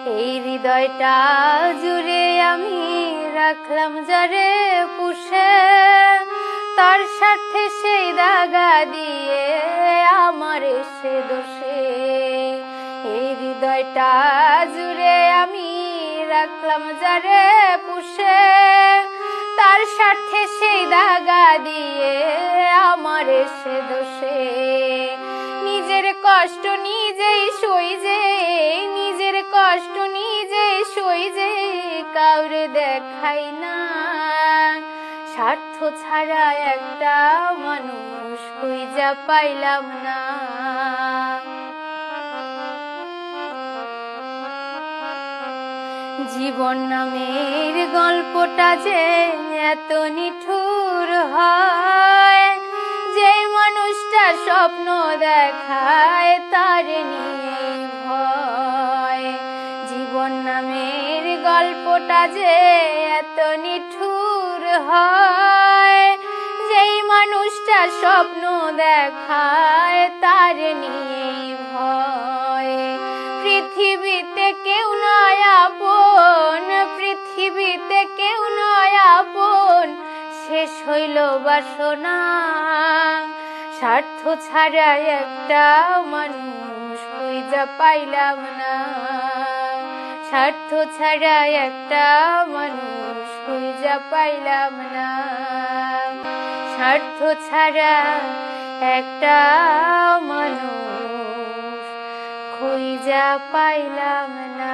এই হৃদয়টা জুড়ে আমি রাখলাম যারে পুষে, তার স্বার্থে সেই দাগা দিয়ে আমার এসে দোষে। এই হৃদয়টা জুড়ে আমি রাখলাম যারে পুষে, তার স্বার্থে সেই দাগা দিয়ে আমার এসে দোষে। নিজের কষ্ট নিজেই সই যে, নিজের কষ্ট নিজেই সই যে, কাউরে দেখাই না। স্বার্থ ছাড়া একটা মানুষ খুঁজা পাইলাম না। জীবন নামের গল্পটা যে এত নিঠুর হয়, যে মানুষটা স্বপ্ন দেখায় তার নিয়ে ভয়। জীবন নামের গল্পটা যে এত নিঠুর হয়, যেই মানুষটা স্বপ্ন দেখায় তার নিয়ে ভয়। পৃথিবীতে কেউ নয় আপন, পৃথিবীতে কেউ নয় আপন, শেষ হইল বাসনা। স্বার্থ ছাড়া একটা মানুষ খুঁজা পাইলাম না। স্বার্থ ছাড়া একটা মানুষ খুঁজা পাইলাম না। স্বার্থ ছাড়া একটা মানুষ খুঁজা পাইলাম না।